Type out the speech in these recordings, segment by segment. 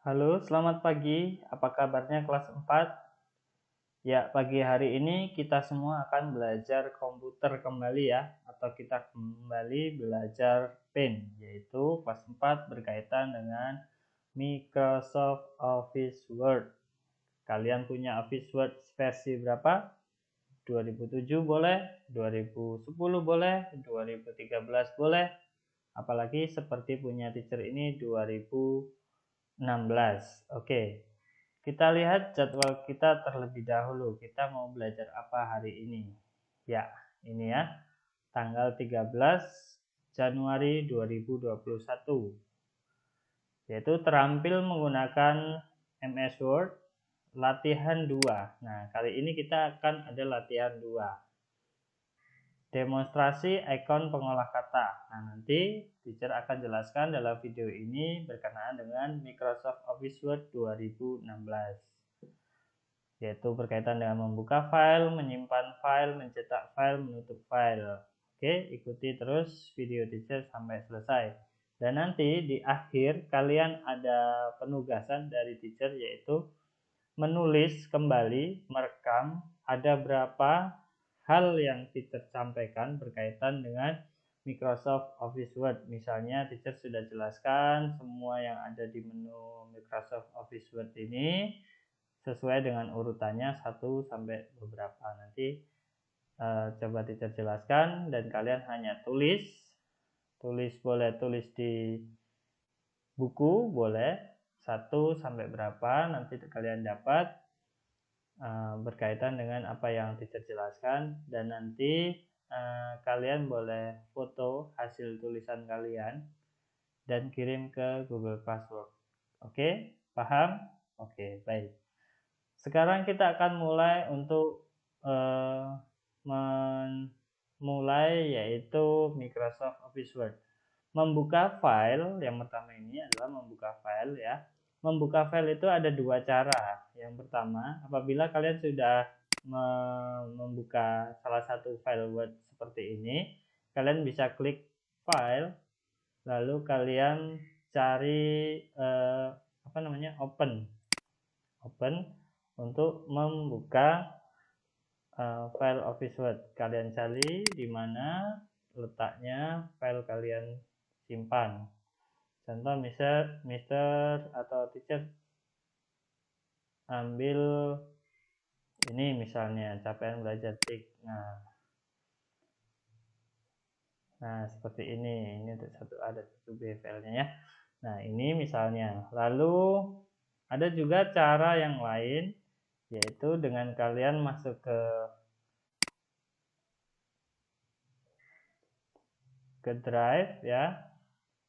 Halo, selamat pagi. Apa kabarnya kelas 4? Ya, pagi hari ini kita semua akan belajar komputer kembali ya, atau kita kembali belajar Paint, yaitu kelas 4 berkaitan dengan Microsoft Office Word. Kalian punya Office Word versi berapa? 2007 boleh, 2010 boleh, 2013 boleh, apalagi seperti punya teacher ini 2016. Oke. Kita lihat jadwal kita terlebih dahulu. Kita mau belajar apa hari ini? Ya, ini ya. Tanggal 13 Januari 2021. Yaitu terampil menggunakan MS Word latihan 2. Nah, kali ini kita akan ada latihan 2. Demonstrasi ikon pengolah kata. Nah, nanti teacher akan jelaskan dalam video ini berkenaan dengan Microsoft Office Word 2016. Yaitu berkaitan dengan membuka file, menyimpan file, mencetak file, menutup file. Oke, ikuti terus video teacher sampai selesai. Dan nanti di akhir kalian ada penugasan dari teacher, yaitu menulis kembali, merekam ada berapa hal yang teacher sampaikan berkaitan dengan Microsoft Office Word. Misalnya teacher sudah jelaskan semua yang ada di menu Microsoft Office Word ini sesuai dengan urutannya 1 sampai beberapa. Nanti coba teacher jelaskan dan kalian hanya tulis boleh tulis di buku, boleh 1 sampai berapa nanti kalian dapat berkaitan dengan apa yang teacher jelaskan. Dan nanti kalian boleh foto hasil tulisan kalian dan kirim ke Google Classroom. Oke, paham? Oke, baik. Sekarang kita akan mulai untuk memulai, yaitu Microsoft Office Word. Membuka file, yang pertama ini adalah membuka file ya. Membuka file itu ada dua cara. Yang pertama, apabila kalian sudah membuka salah satu file Word seperti ini, kalian bisa klik file, lalu kalian cari open untuk membuka file Office Word. Kalian cari di mana letaknya file kalian simpan. Contoh Mister atau teacher ambil ini misalnya capaian belajar TIK. Nah seperti ini untuk ada satu B filenya ya. Nah ini misalnya. Lalu ada juga cara yang lain, yaitu dengan kalian masuk ke drive ya.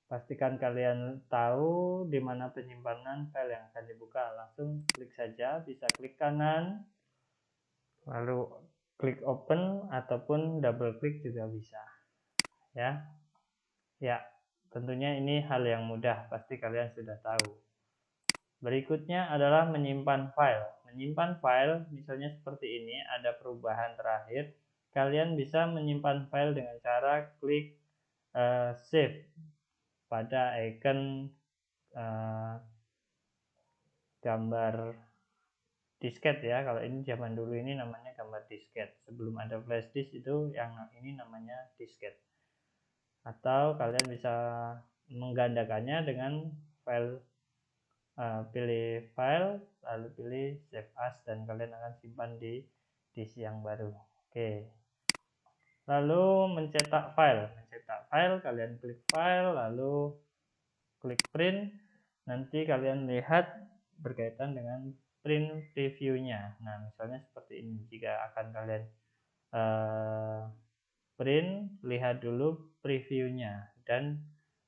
Pastikan kalian tahu di mana penyimpanan file yang akan dibuka. Langsung klik saja, bisa klik kanan, lalu klik open ataupun double klik juga bisa. Ya. Ya, tentunya ini hal yang mudah, pasti kalian sudah tahu. Berikutnya adalah menyimpan file. Menyimpan file misalnya seperti ini, ada perubahan terakhir. Kalian bisa menyimpan file dengan cara klik save pada icon gambar disket ya. Kalau ini zaman dulu ini namanya gambar disket. Sebelum ada flash disk itu yang ini namanya disket. Atau kalian bisa menggandakannya dengan file, pilih file lalu pilih save as dan kalian akan simpan di disk yang baru. Oke. Lalu mencetak file kalian klik file lalu klik print. Nanti kalian lihat berkaitan dengan print previewnya. Nah misalnya seperti ini. Jika akan kalian print, lihat dulu previewnya dan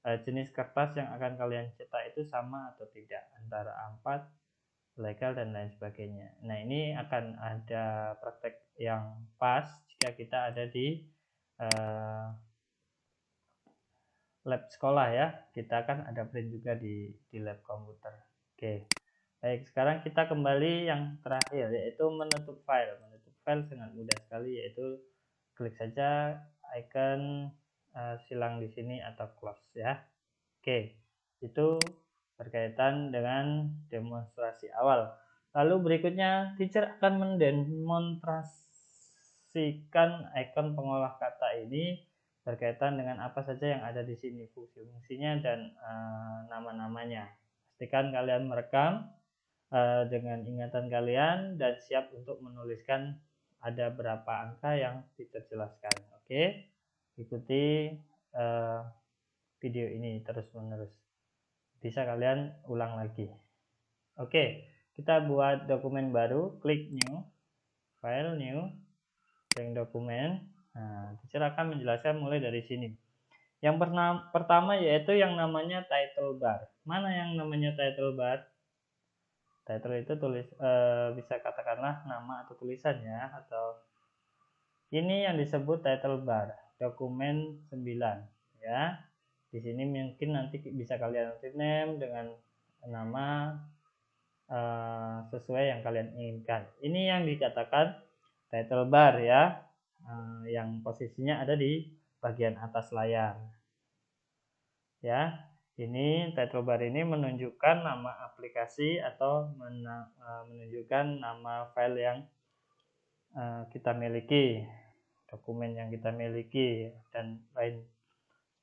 jenis kertas yang akan kalian cetak itu sama atau tidak antara A4, legal dan lain sebagainya. Nah ini akan ada praktek yang pas jika kita ada di lab sekolah ya. Kita kan ada print juga di lab komputer. Oke. Baik, sekarang kita kembali yang terakhir, yaitu menutup file. Menutup file sangat mudah sekali, yaitu klik saja icon silang di sini atau close ya. Oke, itu berkaitan dengan demonstrasi awal. Lalu berikutnya teacher akan mendemonstrasikan ikon pengolah kata ini berkaitan dengan apa saja yang ada di sini, fungsi-fungsinya dan nama-namanya. Pastikan kalian merekam dengan ingatan kalian dan siap untuk menuliskan ada berapa angka yang teacher jelaskan. Oke, ikuti video ini terus-menerus. Bisa kalian ulang lagi. Oke, kita buat dokumen baru, klik new, file new, blank dokumen. Nah, teacher akan menjelaskan mulai dari sini. Yang pertama yaitu yang namanya title bar. Mana yang namanya title bar? Title itu bisa katakanlah nama atau tulisan ya, atau ini yang disebut title bar, dokumen 9 ya. Di sini mungkin nanti bisa kalian rename dengan nama sesuai yang kalian inginkan. Ini yang dikatakan title bar ya, yang posisinya ada di bagian atas layar ya. Ini title bar ini menunjukkan nama aplikasi atau menunjukkan nama file yang kita miliki, dokumen yang kita miliki, dan lain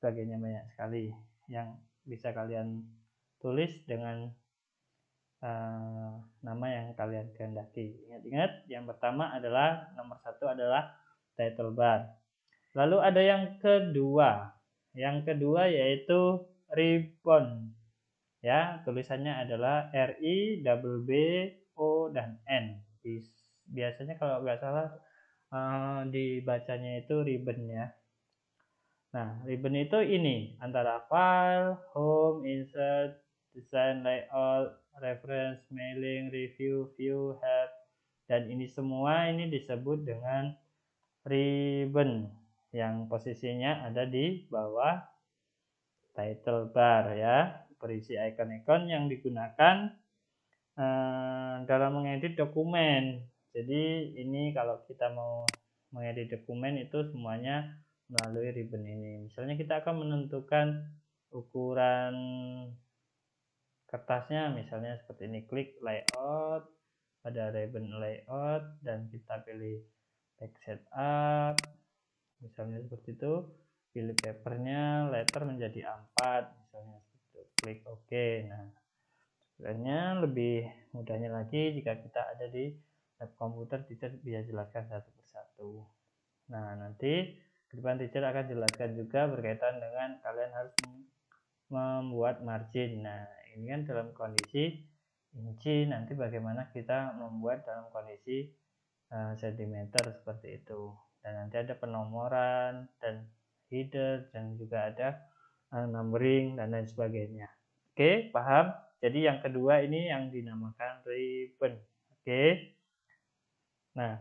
sebagainya. Banyak sekali yang bisa kalian tulis dengan nama yang kalian kehendaki. Ingat-ingat, yang pertama adalah nomor 1 adalah title bar. Lalu ada yang kedua. Yang kedua yaitu ribbon. Ya, tulisannya adalah R-I-B-B-O dan N. Biasanya kalau nggak salah dibacanya itu ribbon ya. Nah, ribbon itu ini antara file, home, insert, design, layout, reference, mailing, review, view, help, dan ini semua ini disebut dengan ribbon yang posisinya ada di bawah title bar ya, berisi ikon-ikon yang digunakan dalam mengedit dokumen. Jadi ini kalau kita mau mengedit dokumen itu semuanya melalui ribbon ini. Misalnya kita akan menentukan ukuran kertasnya, misalnya seperti ini, klik layout, ada ribbon layout, dan kita pilih text setup, misalnya seperti itu. Pilih papernya, letter menjadi A4, misalnya seperti itu. Klik OK. Nah, sebenarnya lebih mudahnya lagi jika kita ada di lab komputer, teacher bisa jelaskan satu persatu. Nah, nanti ke depan teacher akan jelaskan juga berkaitan dengan kalian harus membuat margin. Nah, ini kan dalam kondisi inci, nanti bagaimana kita membuat dalam kondisi sentimeter seperti itu. Dan nanti ada penomoran dan header dan juga ada numbering dan lain sebagainya. Oke, paham? Jadi yang kedua ini yang dinamakan ribbon. Oke. Nah,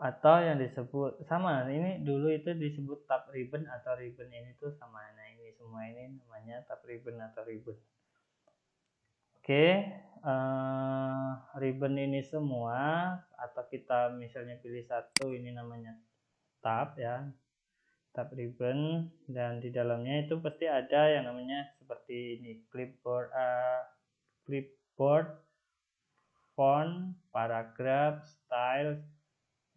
atau yang disebut sama, ini dulu itu disebut tab ribbon atau ribbon ini tuh sama. Nah, ini semua ini namanya tab ribbon atau ribbon. Oke, ribbon ini semua, atau kita misalnya pilih satu, ini namanya tab ya, tab ribbon, dan di dalamnya itu pasti ada yang namanya seperti ini, clipboard, font, paragraph, style,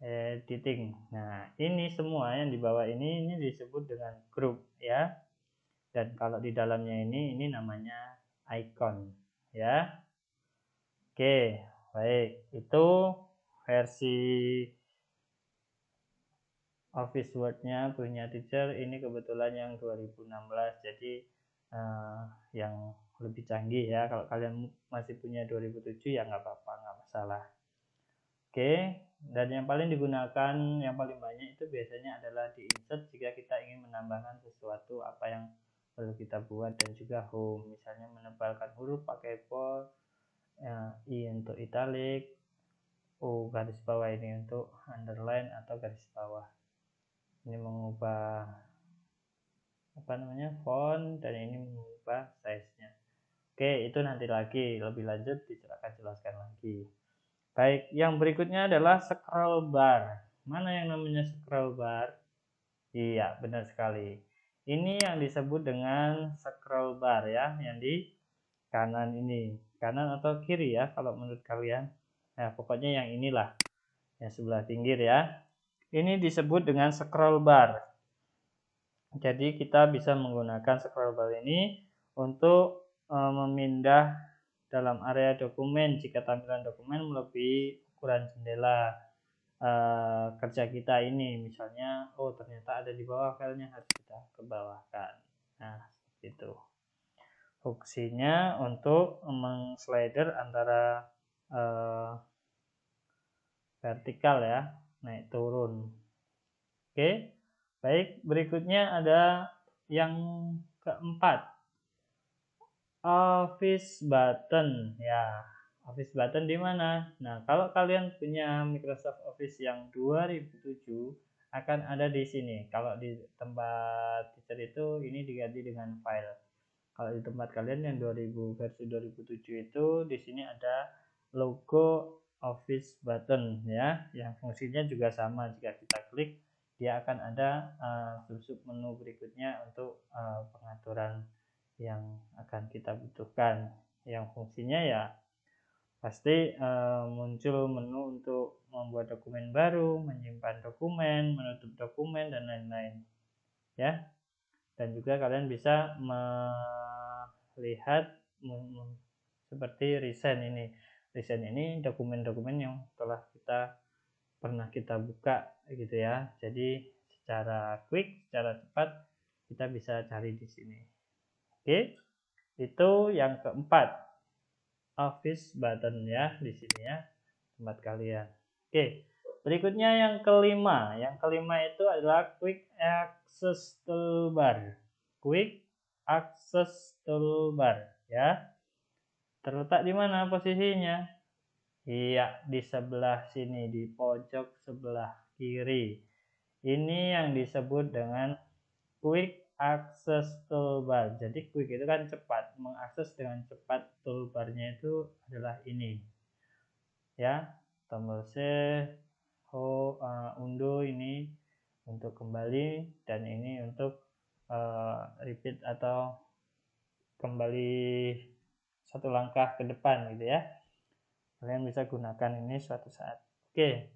editing. Nah, ini semua yang di bawah ini disebut dengan group ya. Dan kalau di dalamnya ini namanya icon ya. Oke, baik. Itu versi Office Word-nya punya teacher ini kebetulan yang 2016. Jadi yang lebih canggih ya. Kalau kalian masih punya 2007 ya nggak apa-apa, nggak masalah. Oke, dan yang paling digunakan, yang paling banyak itu biasanya adalah di insert jika kita ingin menambahkan sesuatu apa yang perlu kita buat, dan juga home, misalnya menebalkan huruf pakai bold, I untuk italic, O garis bawah ini untuk underline atau garis bawah. Ini mengubah font, dan ini mengubah size-nya. Oke, itu nanti lagi lebih lanjut akan jelaskan lagi. Baik, yang berikutnya adalah scroll bar. Mana yang namanya scroll bar? Iya, benar sekali. Ini yang disebut dengan scroll bar ya, yang di kanan ini. Kanan atau kiri ya kalau menurut kalian. Nah, pokoknya yang inilah, yang sebelah pinggir ya. Ini disebut dengan scroll bar. Jadi kita bisa menggunakan scroll bar ini untuk memindah dalam area dokumen jika tampilan dokumen melebihi ukuran jendela kerja kita ini. Misalnya, oh ternyata ada di bawah, filenya harus kita kebawahkan. Nah, seperti itu. Fungsinya untuk mengslider antara vertikal ya, naik turun. Oke, baik. Berikutnya ada yang keempat, office button ya. Office button di mana? Nah, kalau kalian punya Microsoft Office yang 2007 akan ada di sini. Kalau di tempat teacher itu ini diganti dengan file. Kalau di tempat kalian yang versi 2007 itu di sini ada logo Office button ya, yang fungsinya juga sama. Jika kita klik, dia akan ada sub menu berikutnya untuk pengaturan yang akan kita butuhkan. Yang fungsinya ya pasti muncul menu untuk membuat dokumen baru, menyimpan dokumen, menutup dokumen, dan lain-lain ya. Dan juga kalian bisa melihat seperti recent ini dokumen-dokumen yang telah pernah kita buka gitu ya. Jadi secara quick, secara cepat kita bisa cari di sini. Oke, itu yang keempat, office button ya di sini ya tempat kalian. Oke, berikutnya yang kelima. Yang kelima itu adalah quick access toolbar. Quick access toolbar ya. Terletak di mana posisinya? Iya, di sebelah sini, di pojok sebelah kiri. Ini yang disebut dengan quick access toolbar. Jadi quick itu kan cepat, mengakses dengan cepat. Toolbarnya itu adalah ini ya, tombol C, undo ini untuk kembali, dan ini untuk repeat atau kembali satu langkah ke depan gitu ya. Kalian bisa gunakan ini suatu saat. Oke,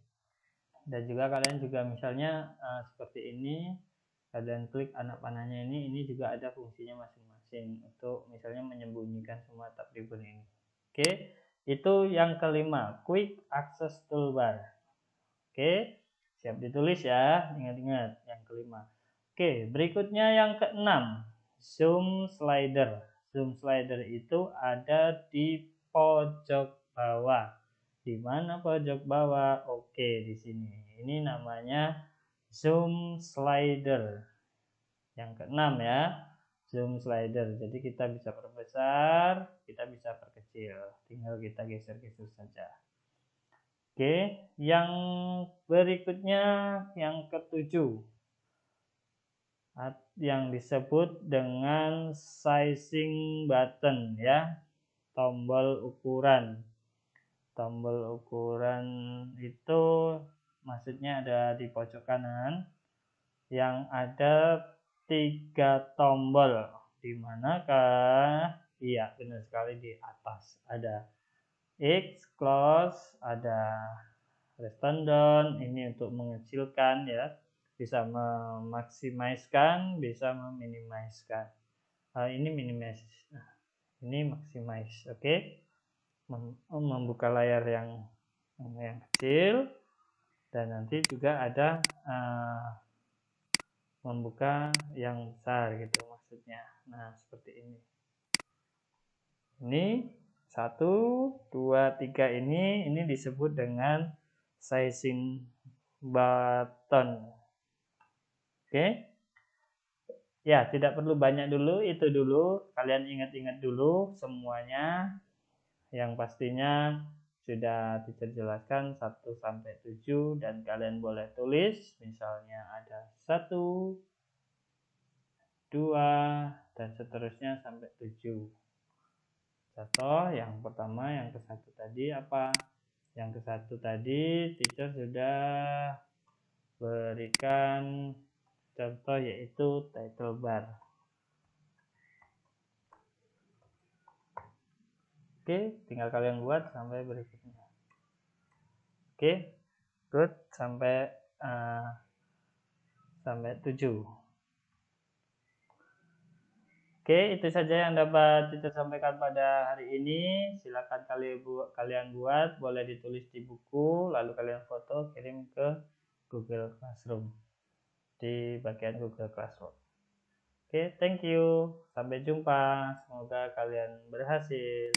dan juga kalian juga misalnya seperti ini, kalian klik anak panahnya ini juga ada fungsinya masing-masing untuk misalnya menyembunyikan semua tab ribbon ini. Oke, itu yang kelima, quick access toolbar. Oke, siap ditulis ya, ingat-ingat yang kelima. Oke, berikutnya yang keenam, zoom slider. Zoom slider itu ada di pojok bawah. Di mana pojok bawah? Oke, di sini. Ini namanya zoom slider. Yang keenam ya, zoom slider. Jadi kita bisa perbesar, kita bisa perkecil. Tinggal kita geser-geser saja. Oke, yang berikutnya yang ketujuh, yang disebut dengan sizing button ya, tombol ukuran. Tombol ukuran itu maksudnya ada di pojok kanan yang ada 3 tombol. Di manakah? Iya, benar sekali, di atas ada X, close, ada restore down, ini untuk mengecilkan ya, bisa memaksimiskan, bisa meminimaliskan. Ini minimize, ini maximize. Oke, membuka layar yang kecil, dan nanti juga ada membuka yang besar gitu maksudnya. Nah, seperti ini. Ini 1, 2, 3 ini disebut dengan sizing button. Oke. Ya, tidak perlu banyak dulu, itu dulu. Kalian ingat-ingat dulu semuanya. Yang pastinya sudah dijelaskan 1 sampai 7, dan kalian boleh tulis misalnya ada 1, 2, dan seterusnya sampai 7. Contoh yang pertama, yang ke-1 tadi apa? Yang ke-1 tadi teacher sudah berikan contoh yaitu title bar. Oke, tinggal kalian buat sampai berikutnya. Oke, good sampai 7. Oke, itu saja yang dapat kita sampaikan pada hari ini. Silakan kalian buat, boleh ditulis di buku, lalu kalian foto, kirim ke Google Classroom di bagian Google Classroom. Oke, thank you. Sampai jumpa. Semoga kalian berhasil.